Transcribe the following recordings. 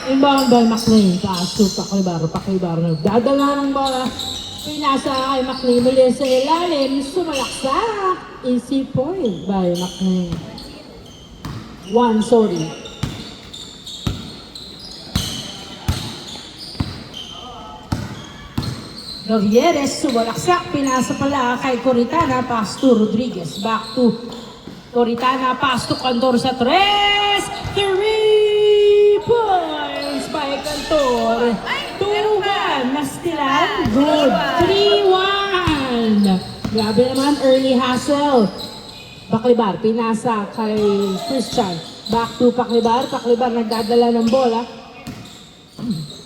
Inbound by McLean. Pass to Paklibar. Paklibar nagdadala ng bola. Pinasa kay McLean muli sa ilalim. Sumalaksak. Easy point by McLean. 1, sorry. Gavieres, sumalaksak. Pinasa pala kay Coritana. Pass to Rodriguez. Back to Coritana. Pass to Cantor sa 3. 3 points by Cantor. 2-1. Nastilan. Good. 3-1. Grabe naman. Early hustle. Paklibar. Pinasa kay Christian. Back to Paklibar. Paklibar nagdadala ng bola.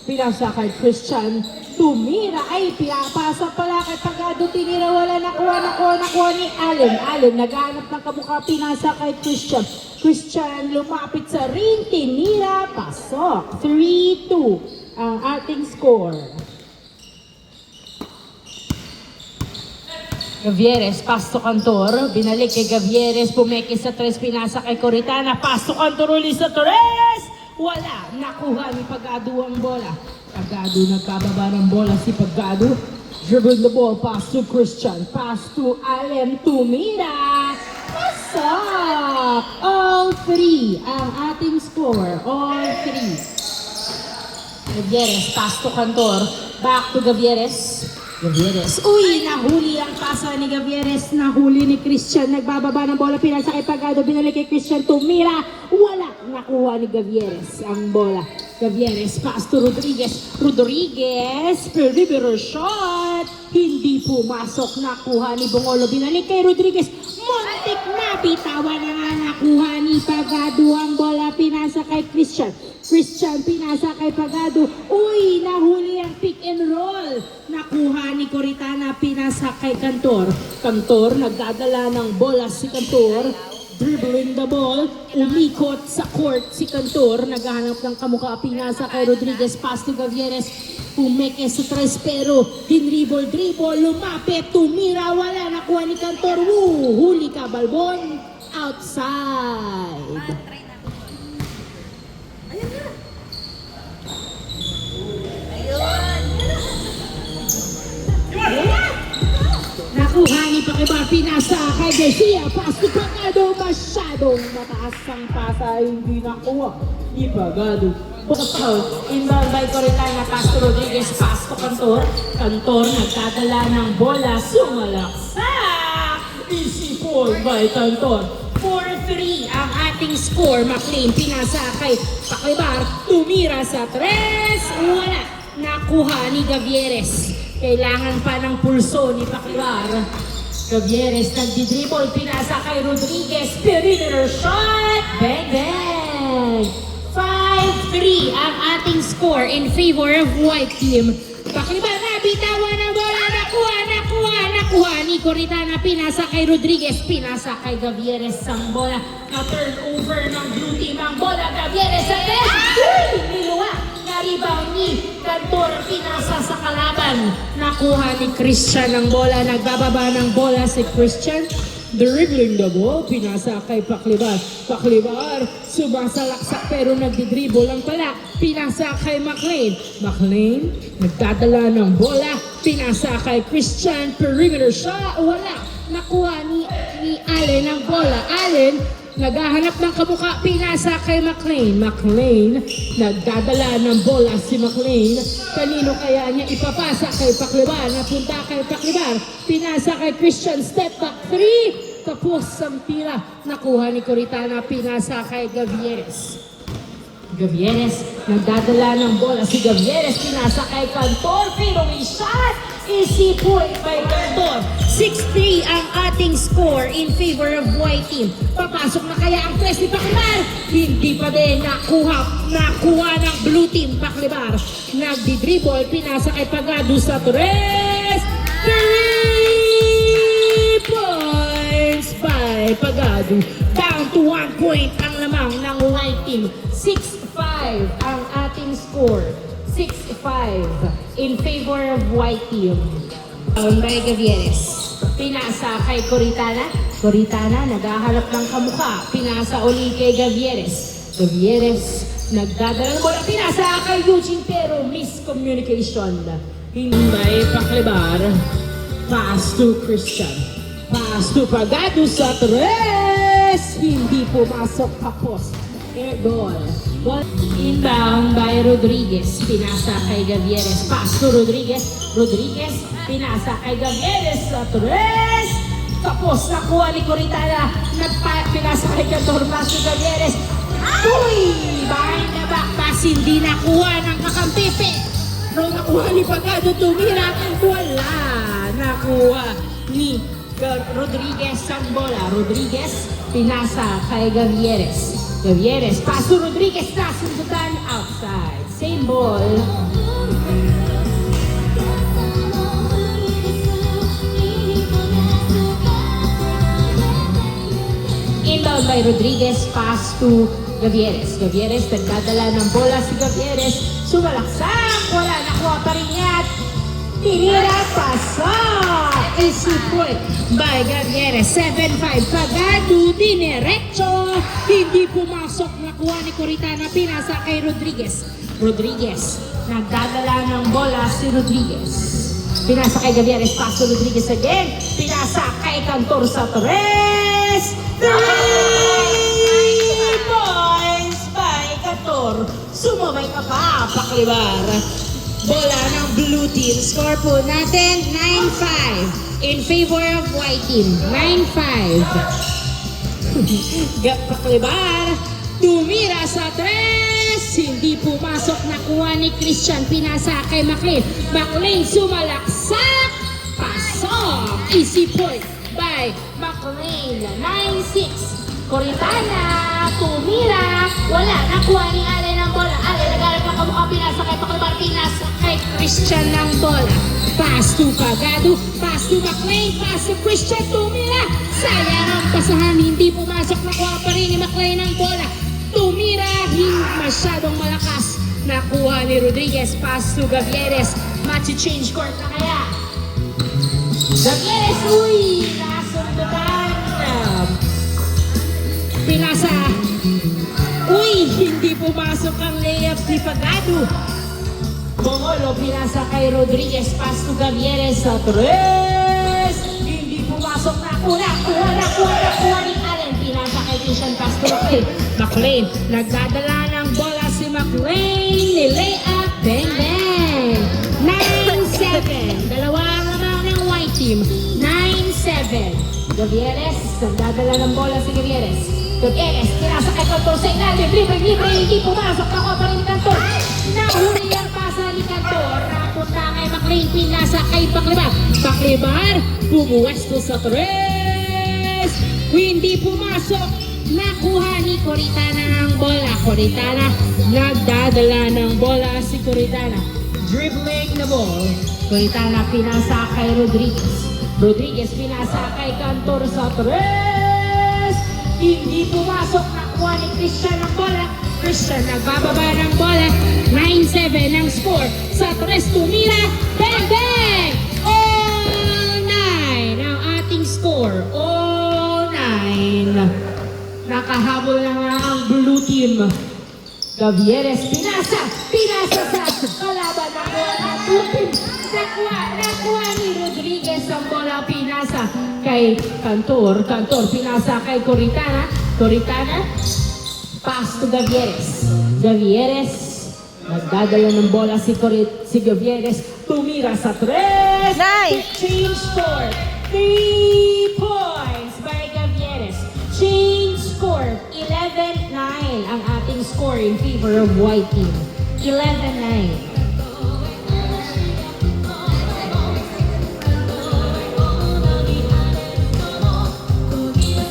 Pinasa kay Christian. Tumira ay pinapasa pala kay Pagado. Tinira wala nakuha ni Allen. Allen naghanap ng kamukha. Pinasa kay Christian. Christian lumapit sa ring. Tinira. Pasok. 3-2 ang ating score. Gavieres, pass to Cantor. Binalik kay Gavieres. Pumeke sa 3. Pinasa kay Coritana. Pass to Cantor ulit sa 3. Wala. Nakuha ni Pagado ang bola. Pagado nagkababa ng bola si Pagado. Dribble the ball. Pass to Christian. Pass to Allen. Tumira. Pasok. All 3 ang ating score. All 3. Gavieres, pass to Cantor. Back to Gavieres. Gavieres. Uy, nahuli ang pasa ni Gavieres. Nahuli ni Christian. Nagbababa ng bola. Pinasa kay Pagado. Binalik kay Christian. Tumira. Wala. Nakuha ni Gavieres ang bola. Gavieres, pass to Rodriguez. Rodriguez, perimeter shot. Hindi pumasok. Nakuha ni Bongolo. Binalik kay Rodriguez. Muntik na. Bitawan na nga. Nakuha ni Pagado ang bola. Pinasa kay Christian. Christian, pinasa kay Pagado. Uy, nahuli ang pick and roll. Nakuha ni Coritana. Pinasa kay Cantor. Cantor, nagdadala ng bola si Cantor. Dribbling the ball, umikot sa court si Cantor, naghahanap ng kamukha. Pinasa kay Rodriguez, pass to Gavieres, pumeke sa 3 pero dribble, lumapit, tumira, wala, nakuha ni Cantor. Woo! Huli ka, Balbon, outside. Nakuha ni Pakibar, pinasa kay Garcia, pass to Pagado, masyadong mataas ang pasa, hindi nakuha ni Pagado. Inbound by Coritana, pass to Rodriguez, pass to Cantor. Cantor nagdadala ng bola, sumalaksak! Easy point by Cantor. 4-3 ang ating score. McLean, pinasa kay Pakibar, tumira sa 3, wala. Nakuha ni Gavieres. Kailangan pa ng pulso ni Paklibar. Gavieres nagdi-dribble, pinasa kay Rodriguez, perimeter shot, bang bang! 5-3 ang ating score in favor of white team. Paklibar na, bitawan ang bola, nakuha ni Coritana, pinasa kay Rodriguez, pinasa kay Gavieres ang bola. Na-turnover ng blue team ang bola, Gavieres sa best! Niluwa! Rebound ni Cantor, pinasa sa kalaban. Nakuha ni Christian ang bola. Nagbababa ng bola si Christian. Dribbling the ball. Pinasa kay Paklibar. Paklibar, sumasalaksak pero nagdidribble lang pala. Pinasa kay McLean. McLean, nagdadala ng bola. Pinasa kay Christian. Perimeter shot. Wala. Nakuha ni Allen ang bola. Allen, naghahanap ng kamukha, pinasa kay McLean. McLean, nagdadala ng bola si McLean. Kanino kaya niya ipapasa? Kay Paklibar. Napunta kay Paklibar. Pinasa kay Christian. Step back 3. Tapos ang tira. Nakuha ni Coritana. Pinasa kay Gavieres. Gavieres, nagdadala ng bola si Gavieres. Pinasa kay Cantor. Pero may shot. Easy point by Cantor. 6-3 ang ating score in favor of white team. Papasok na kaya ang press ni Paklibar? Hindi pa din. Nakuha ng blue team. Paklibar nagdi-dribble, pinasa kay Pagado sa 3 points by Pagado. Down to 1 point ang lamang ng white team. 6-5 ang ating score. 6-5 in favor of white team. By Gavieres. Pinasa kay Coritana. Coritana, naghahanap ng kamukha. Pinasa uli kay Gavieres. Gavieres, Nagdadala ng bola, pinasa kay Eugene pero miscommunication. Hindi paklibar. Pass to Christian. Pass to Pagado sa tres. Hindi pumasok kapos. Air goal. Ball inbound by Rodriguez. Pinasa kay Gavieres. Pass to Rodriguez. Rodriguez. Pinasa kay Gavieres sa tres. Tapos nakuha ni Coritana. Pinasa kay Cantor. Pass to Gavieres. Uy! Behind the back pass. Hindi nakuha ng kakampipi. Pero nakuha ni Pagado. Tumira. Wala. Nakuha ni Rodriguez ang bola. Rodriguez. Pinasa kay Gavieres. Gavieres, pass to Rodriguez na sundutan outside. Same ball. Inbound by Rodriguez, pass to Gavieres. Gavieres, nagdadala ng bola si Gavieres. Sumalaksak, wala, nakuha pa rin yan. Tinira, pasok. Easy point by Gavieres. 7-5, Pagado, diniretso. Hindi pumasok, nakuha ni Coritana. Pinasa kay Rodriguez. Rodriguez, nagdadala ng bola si Rodriguez. Pinasa kay Gavieres, pass to Rodriguez again. Pinasa kay Cantor sa tres. 3 points by Cantor. Sumabay ka pa, paklibar. Bola ng blue team. Score po natin 9-5 in favor of white team. 9-5. Paklibar. Tumira sa tres. Hindi pumasok. Nakuha ni Christian. Pinasa kay McLean. McLean sumalaksak. Pasok. Easy point by McLean. 9-6. Coritana. Tumira. Wala. Nakuha ni Allen ang bola. Allen nagharap ng kamukha. Pinasa kay Paklibar. Pinasa kay Christian ng bola. Pass to Pagado. Pass to McLean. Pass to Christian. Tumira. Sayang ang pasahan. Hindi pumasok. Nakuha pa rin ni McLean ang bola. Tumira. Hindi masyadong malakas. Nakuha ni Rodriguez. Pass to Gavieres. Match change court na kaya. Gavieres. Uy! Nasundutan. Pinasa. Uy! Hindi pumasok ang layup ni Pagado. Bongolo, pinasa kay Rodriguez. Pass to Gavieres sa tres. Hindi pumasok. Nakuha ni Allen. Pinasa kay Christian. Pass to McLean. McLean, nagdadala ng bola si McLean. Nilay-up. Bang, bang. 9-7. Dalawa lamang ng white team. 9-7. Gavieres, nagdadala ng bola si Gavieres. Gavieres, pinasa kay Cantor sa ilalim. Libre, hindi pumasok. Nakuha pa rin ni Cantor. Nahuli ang pasa ni Cantor. Napunta kay McLean. Pinasa kay Paklibar. Paklibar, bumuwesto sa tres. Hindi pumasok. Nakuha ni Coritana ang bola. Coritana, nagdadala ng bola si Coritana. Dribbling the ball. Coritana, pinasa kay Rodriguez. Rodriguez, pinasa kay Cantor sa tres. Hindi pumasok. Nakuha ni Christian ang bola. Christian, nagbababa ng bola. 9-7 ang score. Sa tres, tumira. Bang, bang! All 9 ang ating score. All 9. Nakahabol na nga ang blue team. Gavieres, pinasa sa kalaban ng bola. Nakuha ni Rodriguez ang bola. Pinasa kay Cantor. Cantor, pinasa kay Coritana. Coritana, pass to Gavieres. Gavieres, nagdadala ng bola si Gavieres. Tumira sa tres. Nice! Change score. 3 points by Gavieres. Change score. 11-9 ang ating score in favor of white team. 11-9.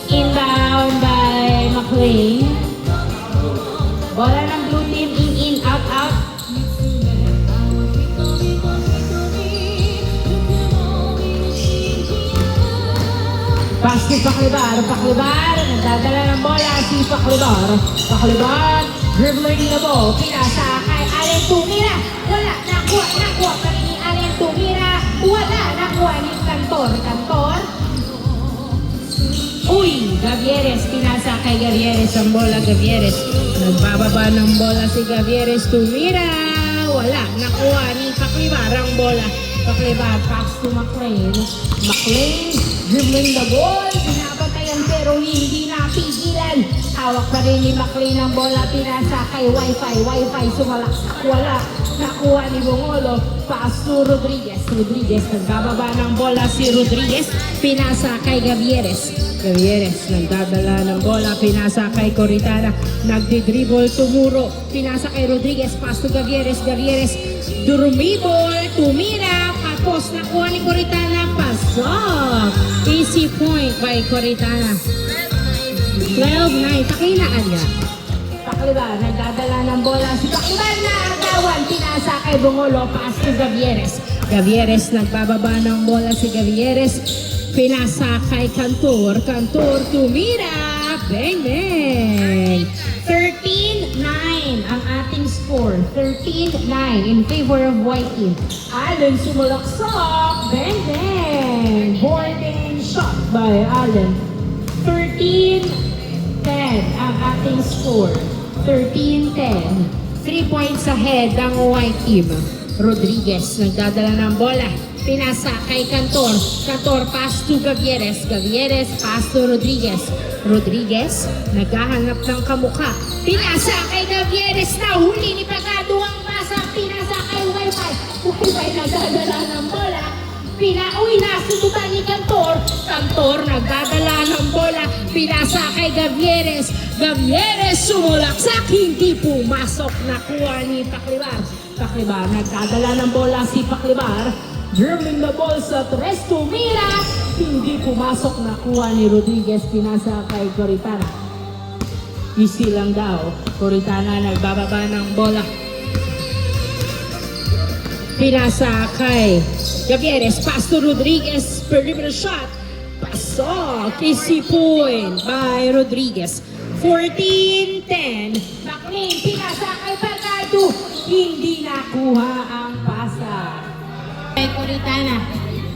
Inbound by McLean. Bola ng blue team, in, out, out. Pass to Paklibar. Paklibar, nagdadala ng bola si Paklibar. Paklibar, dribbling the ball. Pinasa kay Allen. Tumira. Wala, nakuha pa rin ni Allen. Tumira. Wala, nakuha ni Cantor. Cantor. Uy, Gavieres, pinasa kay Gavieres ang bola, Gavieres. Nagbababa ng bola si Gavieres, tumira. Wala, nakuha ni Paklibar ang bola. Paklibar, pass to McLean. McLean, dribbling the ball. Binabantayan pero hindi napigilan. Hawak pa rin ni McLean ang bola. Pinasa kay Wi-Fi sumalaksak. Wala, nakuha ni Bongolo. Pass to Rodriguez. Rodriguez, nagbababa ng bola si Rodriguez. Pinasa kay Gavieres. Gavieres, nagdadala ng bola. Pinasa kay Coritana. Nagdi-dribble, tumuro. Pinasa kay Rodriguez. Pass to Gavieres. Gavieres, durumibol, tumira. Tapos nakuha ni Coritana. Pasok. Easy point by Coritana. 12-9. Pakinaan niya. Paklibar, nagdadala ng bola. Si Paklibar na agawan. Pinasa kay Bongolo. Pass to Gavieres. Gavieres, nagbababa ng bola si Gavieres. Pinasa kay Cantor. Cantor, tumira. Bang, bang. 13-9 ang ating score. 13-9 in favor of White Team. Allen sumulaksak. Bang, bang. Boarding shot by Allen. 13-10 ang ating score. 13-10. 3 points ahead ang White Team. Rodriguez, nagdadala ng bola. Pinasa kay Cantor. Cantor, pass to Gavieres. Gavieres, pass to Rodriguez. Rodriguez, naghahanap ng kamukha. Pinasa kay Gavieres na huli ni Pagado ang pasa. Pinasa kay Wi-Fi. Wi-Fi, nagdadala ng bola. Pinauwi na, sundutan ni Cantor. Cantor, nagdadala ng bola. Pinasa kay Gavieres. Gavieres, sumulaksak. Hindi pumasok. Nakuha ni Paklibar. Paklibar, nagdadala ng bola si Paklibar. Dribbling the ball sa tres, tumira. Hindi pumasok, nakuha ni Rodriguez. Pinasa kay Coritana. Easy lang daw. Coritana nagbababa ng bola. Pinasa kay Gavieres. Pass to Rodriguez. Perimeter shot. Pasok. Easy point by Rodriguez. 14-10. McLean, pinasa kay Pagado. Hindi nakuha ang pasa. Kay Coritana.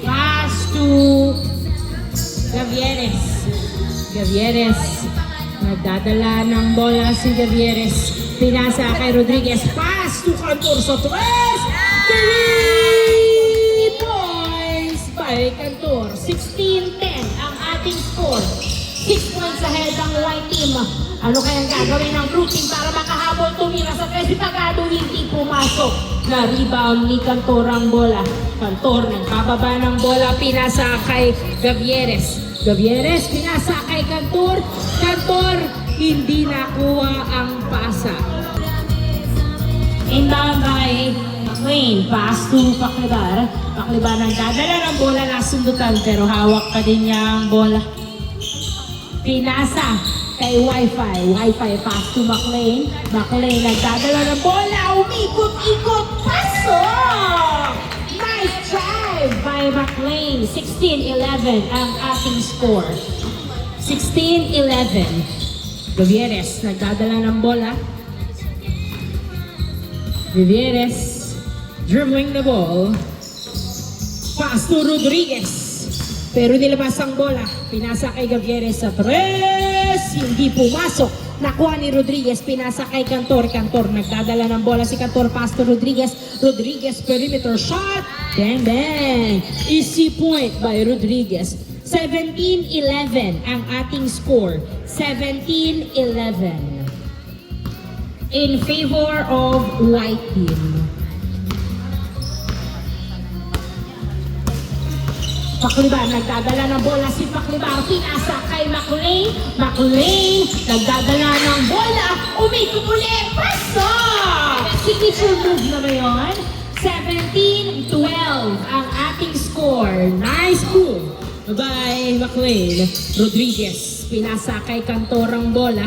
Pass to Gavieres. Gavieres. Nagdadala ng bola si Gavieres. Pinasa kay Rodriguez. Pass to Cantor sa tres. 3 points by Cantor. 16-10 ang ating score. 6 points ahead ang White Team. Ano kayang gagawin ng blue team para makahabol? Tumira sa tres. Si Pagado hindi pumasok. Na rebound ni Cantor ang bola. Cantor nagbababa ng bola. Pinasa kay Gavieres. Gavieres, pinasa kay Cantor. Cantor, hindi nakuha ang pasa. Inbound by McLean. Pass to Paklibar. Paklibar nagdadala ng bola, nasundutan pero hawak pa din niya ang bola. Pinasa kay Wi-Fi. Wi-Fi, pass to McLean. McLean nagdadala ng bola. Umikot-ikot. Pasok! Nice drive by McLean. 16-11 ang ating score. 16-11. Gavieres nagdadala ng bola. Gavieres dribbling the ball. Pass to Rodriguez. Pero nilabas ang bola. Pinasa kay Gavieres sa tres. Hindi pumasok. Nakuha ni Rodriguez. Pinasa kay Cantor. Cantor nagdadala ng bola si Cantor. Pass to Rodriguez. Rodriguez perimeter shot. Bang bang. Easy point by Rodriguez. 17-11 ang ating score. 17-11. In favor of White Team. Paklibar, nagdadala ng bola si Paklibar. Pinasa kay McLean. McLean, nagdadala ng bola. Umikot ulit. Pasok! Signature move na ba yun? 17-12 ang ating score. Nice move by McLean. Rodriguez, pinasa kay Cantor ang bola.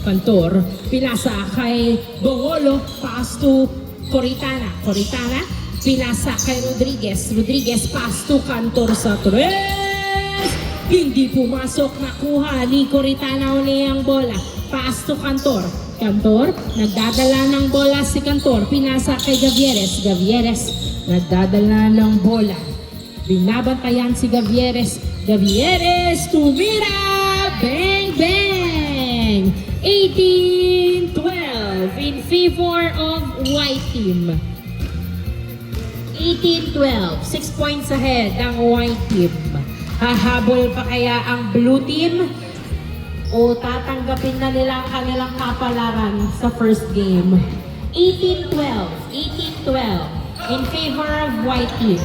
Cantor, pinasa kay Bongolo. Pass to Coritana. Coritana, pinasa kay Rodriguez. Rodriguez, pass to Cantor sa tres. Hindi pumasok. Nakuha ni Coritana uli ang bola. Pass to Cantor. Cantor, nagdadala ng bola si Cantor. Pinasa kay Gavieres. Gavieres, nagdadala ng bola. Binabantayan si Gavieres. Gavieres, tumira! Bang, bang! 18-12 in favor of white team. 18-12, 6 points ahead ang white team. Hahabol pa kaya ang blue team? O tatanggapin na nila ang kanilang kapalaran sa first game? 18-12, 18-12 in favor of white team.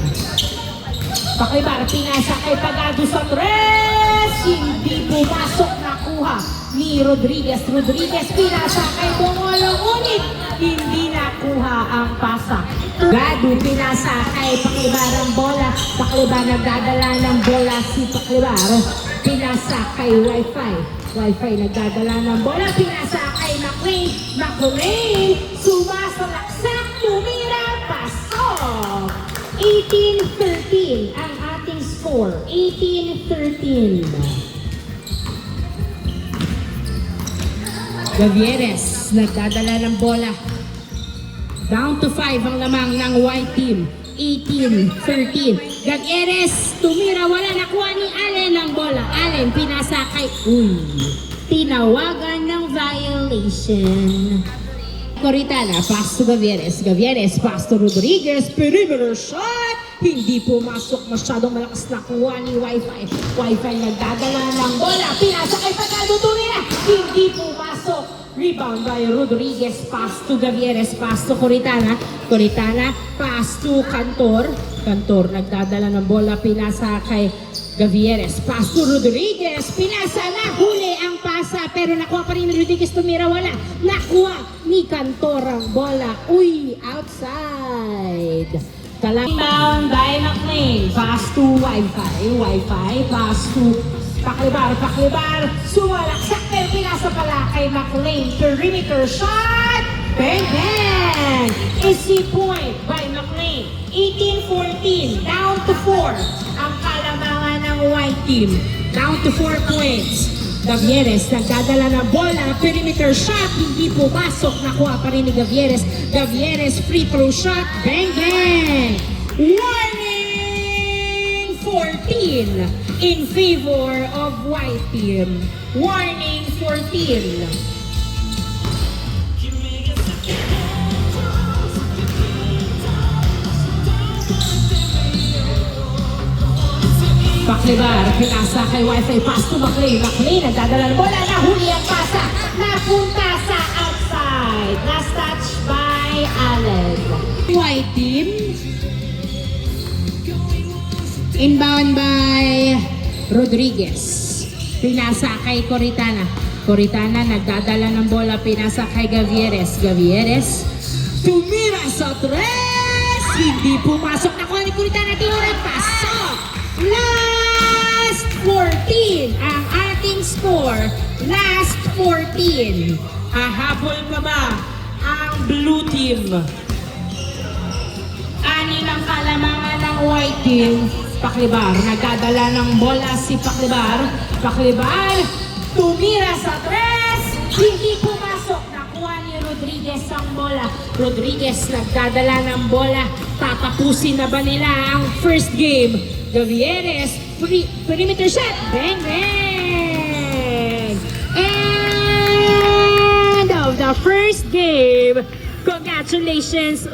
Pakibar, pinasa kay Pagado sa tres. Hindi pumasok, nakuha ni Rodriguez. Rodriguez pinasa kay Bongolo, ngunit hindi nakuha ang pasa. Pagado pinasa kay Pakibar ang bola. Pakibar nagdadala ng bola si Pakibar. Pinasa kay Wi-Fi. Wi-Fi nagdadala ng bola. Pinasa kay McLean. McLean sumasalaksak, tumira, pasok. 18-13 ang ating score. 18-13. Gavieres nagdadala ng bola. Down to 5 ang lamang ng white team. 18-13. Gavieres tumira, wala, nakuha ni Allen ang bola. Allen pinasa kay tinawagan ng violation. Coritana, pass to Gavieres. Gavieres, pass to Rodriguez. Perimeter shot! Hindi pumasok, masyadong malakas nakuha ni Wi-Fi. Wi-Fi nagdadala ng bola. Pinasa kay Pagado, tumira. Hindi pumasok. Rebound by Rodriguez. Pass to Gavieres. Pass to Coritana. Coritana, pass to Cantor. Cantor nagdadala ng bola. Pinasa kay Gavieres. Pass to Rodriguez. Pinasa na. Huli ang pasa. Pero nakuha pa rin ni Rodriguez. Tumira, wala. Nakuha ni Cantor ang bola. Uy, outside. Inbound by McLean. Pass to Wi-Fi. Wi-Fi. Pass to Paklibar. Paklibar. Sumalaksak. Pero pinasa pala kay McLean. Perimeter shot. Bang, bang. Easy point by McLean. 18-14. Down to 4. Ang kalamangan ng white team. Down to 4 points. Gavieres nagdadala ng bola. Perimeter shot. Hindi pumasok. Nakuha pa rin ni Gavieres. Gavieres free throw shot. Bang, bang. Warning! 14 in favor of white team. Warning 14. Paklibar, pinasa kay Wi-Fi, pass to McLean. McLean, nagdadala ng bola, nahuli ang pasa, napunta sa outside. Last touch by Allen. White team. Inbound by Rodriguez. Pinasa kay Coritana. Coritana, nagdadala ng bola, pinasa kay Gavieres. Gavieres, tumira sa tres. Hindi pumasok, nakuha ni Coritana, tinura, pasok. Last 14 ang ating score. Last 14. Hahabol pa ba ang blue team? Anim ang kalamangan ng white team. Paklibar, nagdadala ng bola si Paklibar. Paklibar, tumira sa tres. Hindi pumasok. Nakuha ni Rodriguez ang bola. Rodriguez nagdadala ng bola. Tatapusin na ba nila ang first game? Gavieres, perimeter shot. Bang, bang. End of the first game. Congratulations.